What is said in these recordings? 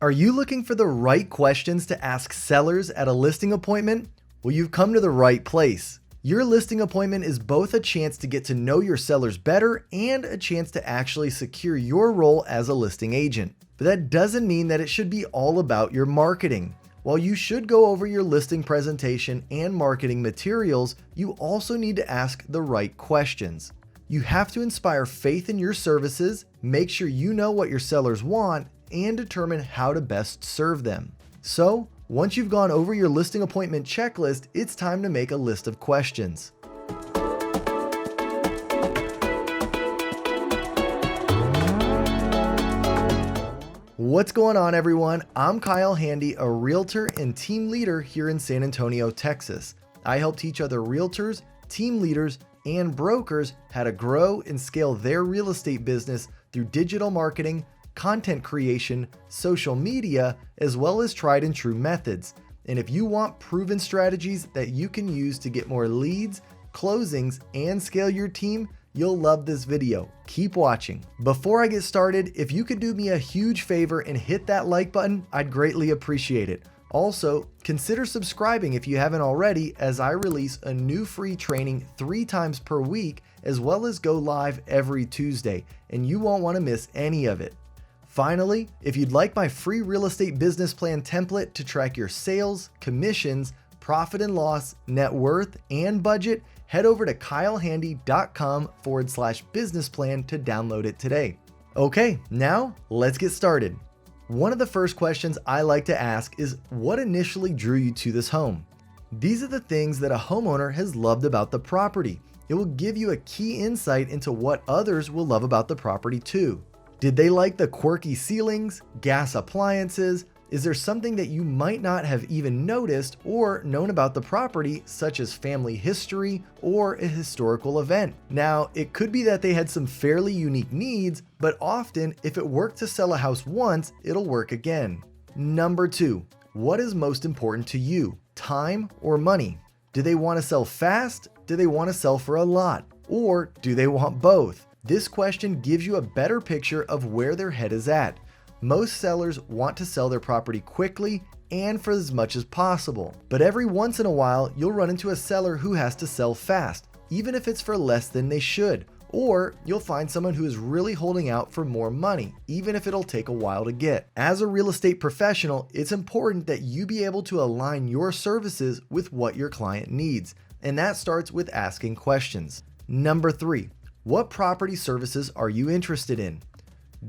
Are you looking for the right questions to ask sellers at a listing appointment? Well, you've come to the right place. Your listing appointment is both a chance to get to know your sellers better and a chance to actually secure your role as a listing agent. But that doesn't mean that it should be all about your marketing. While you should go over your listing presentation and marketing materials, you also need to ask the right questions. You have to inspire faith in your services, make sure you know what your sellers want, and determine how to best serve them. So, once you've gone over your listing appointment checklist, it's time to make a list of questions. What's going on, everyone? I'm Kyle Handy, a realtor and team leader here in San Antonio, Texas. I help teach other realtors, team leaders, and brokers how to grow and scale their real estate business through digital marketing, content creation, social media, as well as tried and true methods. And if you want proven strategies that you can use to get more leads, closings, and scale your team, you'll love this video. Keep watching. Before I get started, if you could do me a huge favor and hit that like button, I'd greatly appreciate it. Also, consider subscribing if you haven't already, as I release a new free training 3 times per week, as well as go live every Tuesday, and you won't want to miss any of it. Finally, if you'd like my free real estate business plan template to track your sales, commissions, profit and loss, net worth, and budget, head over to kylehandy.com/business plan to download it today. Okay, now let's get started. One of the first questions I like to ask is, what initially drew you to this home? These are the things that a homeowner has loved about the property. It will give you a key insight into what others will love about the property too. Did they like the quirky ceilings, gas appliances? Is there something that you might not have even noticed or known about the property, such as family history or a historical event? Now, it could be that they had some fairly unique needs, but often if it worked to sell a house once, it'll work again. Number 2, what is most important to you? Time or money? Do they want to sell fast? Do they want to sell for a lot? Or do they want both? This question gives you a better picture of where their head is at. Most sellers want to sell their property quickly and for as much as possible. But every once in a while, you'll run into a seller who has to sell fast, even if it's for less than they should. Or you'll find someone who is really holding out for more money, even if it'll take a while to get. As a real estate professional, it's important that you be able to align your services with what your client needs. And that starts with asking questions. Number 3. What property services are you interested in?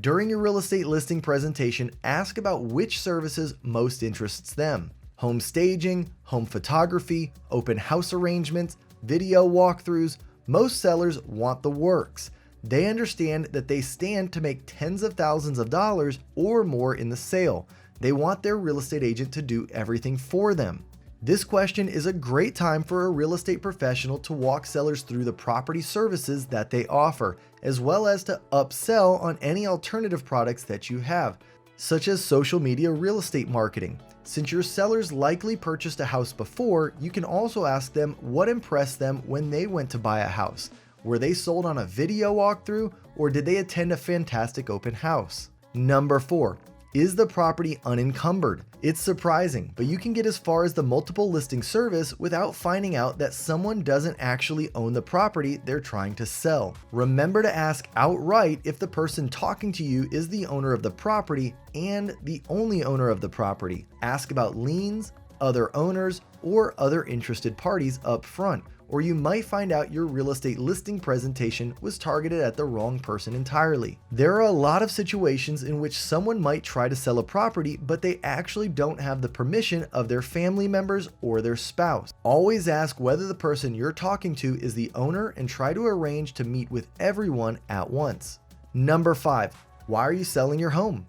During your real estate listing presentation, ask about which services most interests them. Home staging, home photography, open house arrangements, video walkthroughs. Most sellers want the works. They understand that they stand to make tens of thousands of dollars or more in the sale. They want their real estate agent to do everything for them. This question is a great time for a real estate professional to walk sellers through the property services that they offer, as well as to upsell on any alternative products that you have, such as social media real estate marketing. Since your sellers likely purchased a house before, you can also ask them what impressed them when they went to buy a house. Were they sold on a video walkthrough, or did they attend a fantastic open house? Number 4. Is the property unencumbered? It's surprising, but you can get as far as the multiple listing service without finding out that someone doesn't actually own the property they're trying to sell. Remember to ask outright if the person talking to you is the owner of the property and the only owner of the property. Ask about liens, other owners, or other interested parties up front, or you might find out your real estate listing presentation was targeted at the wrong person entirely. There are a lot of situations in which someone might try to sell a property, but they actually don't have the permission of their family members or their spouse. Always ask whether the person you're talking to is the owner and try to arrange to meet with everyone at once. Number 5, why are you selling your home?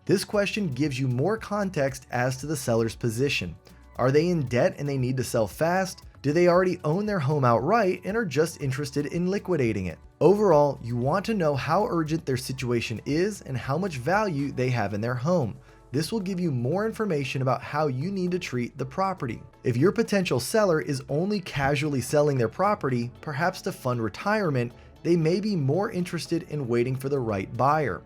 This question gives you more context as to the seller's position. Are they in debt and they need to sell fast? Do they already own their home outright and are just interested in liquidating it? Overall, you want to know how urgent their situation is and how much value they have in their home. This will give you more information about how you need to treat the property. If your potential seller is only casually selling their property, perhaps to fund retirement, they may be more interested in waiting for the right buyer.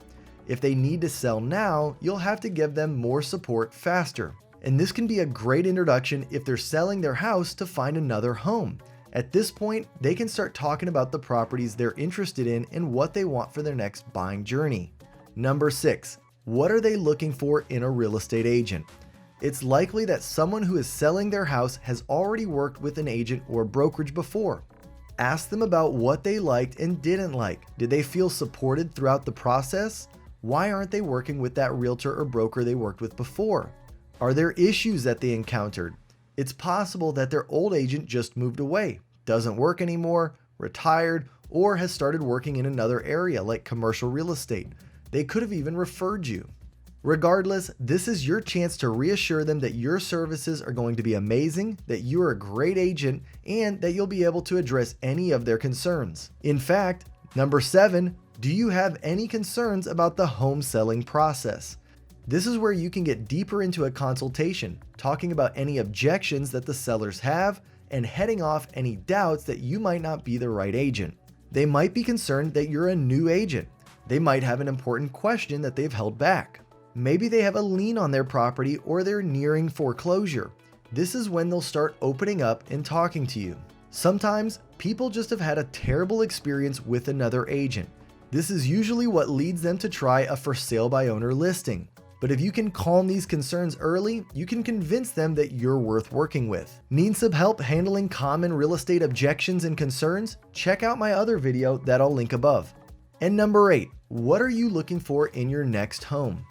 If they need to sell now, you'll have to give them more support faster. And this can be a great introduction if they're selling their house to find another home. At this point, they can start talking about the properties they're interested in and what they want for their next buying journey. Number 6, what are they looking for in a real estate agent? It's likely that someone who is selling their house has already worked with an agent or brokerage before. Ask them about what they liked and didn't like. Did they feel supported throughout the process? Why aren't they working with that realtor or broker they worked with before? Are there issues that they encountered? It's possible that their old agent just moved away, doesn't work anymore, retired, or has started working in another area like commercial real estate. They could have even referred you. Regardless, this is your chance to reassure them that your services are going to be amazing, that you are a great agent, and that you'll be able to address any of their concerns. In fact, number 7, do you have any concerns about the home selling process? This is where you can get deeper into a consultation, talking about any objections that the sellers have and heading off any doubts that you might not be the right agent. They might be concerned that you're a new agent. They might have an important question that they've held back. Maybe they have a lien on their property or they're nearing foreclosure. This is when they'll start opening up and talking to you. Sometimes people just have had a terrible experience with another agent. This is usually what leads them to try a for sale by owner listing. But if you can calm these concerns early, you can convince them that you're worth working with. Need some help handling common real estate objections and concerns? Check out my other video that I'll link above. And number 8, what are you looking for in your next home?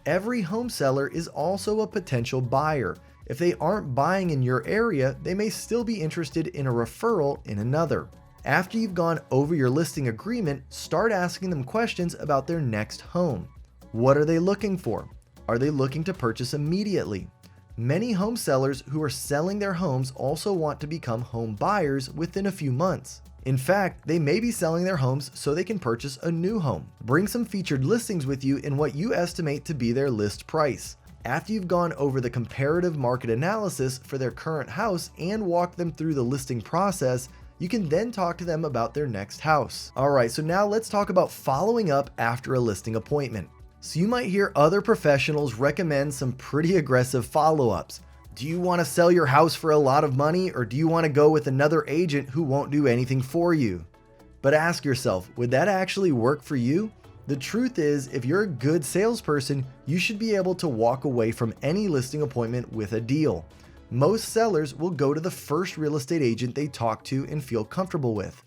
Every home seller is also a potential buyer. If they aren't buying in your area, they may still be interested in a referral in another. After you've gone over your listing agreement, start asking them questions about their next home. What are they looking for? Are they looking to purchase immediately? Many home sellers who are selling their homes also want to become home buyers within a few months. In fact, they may be selling their homes so they can purchase a new home. Bring some featured listings with you in what you estimate to be their list price. After you've gone over the comparative market analysis for their current house and walked them through the listing process, you can then talk to them about their next house. Alright, so now let's talk about following up after a listing appointment. So you might hear other professionals recommend some pretty aggressive follow-ups. Do you want to sell your house for a lot of money, or do you want to go with another agent who won't do anything for you? But ask yourself, would that actually work for you? The truth is, if you're a good salesperson, you should be able to walk away from any listing appointment with a deal. Most sellers will go to the first real estate agent they talk to and feel comfortable with.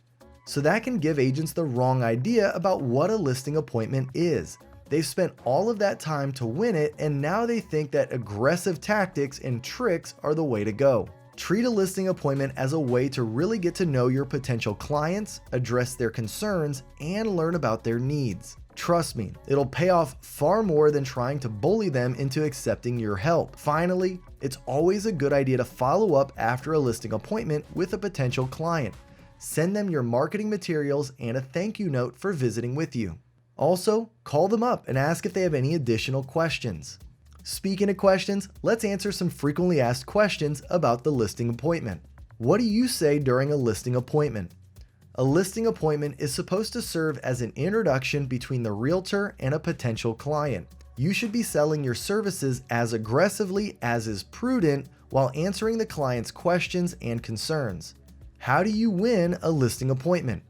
So that can give agents the wrong idea about what a listing appointment is. They've spent all of that time to win it, and now they think that aggressive tactics and tricks are the way to go. Treat a listing appointment as a way to really get to know your potential clients, address their concerns, and learn about their needs. Trust me, it'll pay off far more than trying to bully them into accepting your help. Finally, it's always a good idea to follow up after a listing appointment with a potential client. Send them your marketing materials and a thank you note for visiting with you. Also, call them up and ask if they have any additional questions. Speaking of questions, let's answer some frequently asked questions about the listing appointment. What do you say during a listing appointment? A listing appointment is supposed to serve as an introduction between the realtor and a potential client. You should be selling your services as aggressively as is prudent while answering the client's questions and concerns. How do you win a listing appointment?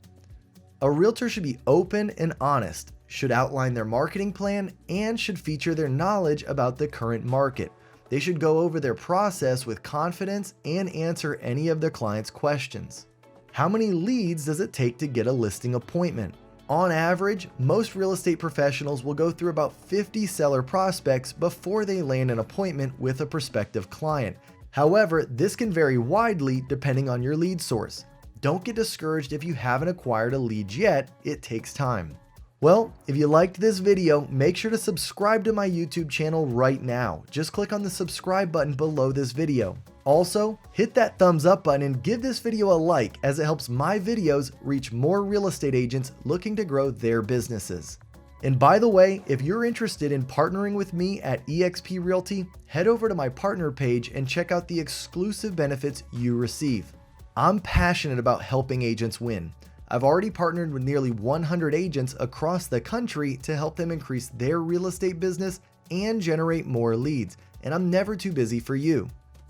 A realtor should be open and honest, should outline their marketing plan, and should feature their knowledge about the current market. They should go over their process with confidence and answer any of their clients' questions. How many leads does it take to get a listing appointment? On average, most real estate professionals will go through about 50 seller prospects before they land an appointment with a prospective client. However, this can vary widely depending on your lead source. Don't get discouraged if you haven't acquired a lead yet, it takes time. Well, if you liked this video, make sure to subscribe to my YouTube channel right now. Just click on the subscribe button below this video. Also, hit that thumbs up button and give this video a like, as it helps my videos reach more real estate agents looking to grow their businesses. And by the way, if you're interested in partnering with me at eXp Realty, head over to my partner page and check out the exclusive benefits you receive. I'm passionate about helping agents win. I've already partnered with nearly 100 agents across the country to help them increase their real estate business and generate more leads, and I'm never too busy for you.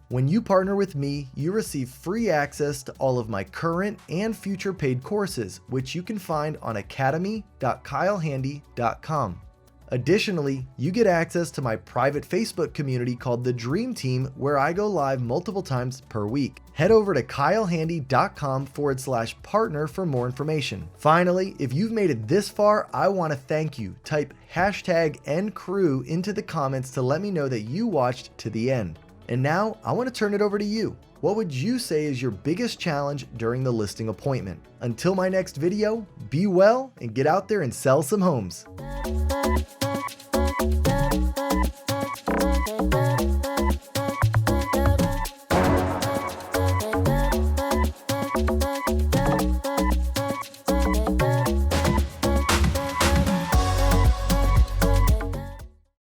When you partner with me, you receive free access to all of my current and future paid courses, which you can find on academy.kylehandy.com. Additionally, you get access to my private Facebook community called the Dream Team, where I go live multiple times per week. Head over to kylehandy.com/partner for more information. Finally, if you've made it this far, I want to thank you. Type #NCrew into the comments to let me know that you watched to the end. And now I want to turn it over to you. What would you say is your biggest challenge during the listing appointment? Until my next video, be well and get out there and sell some homes.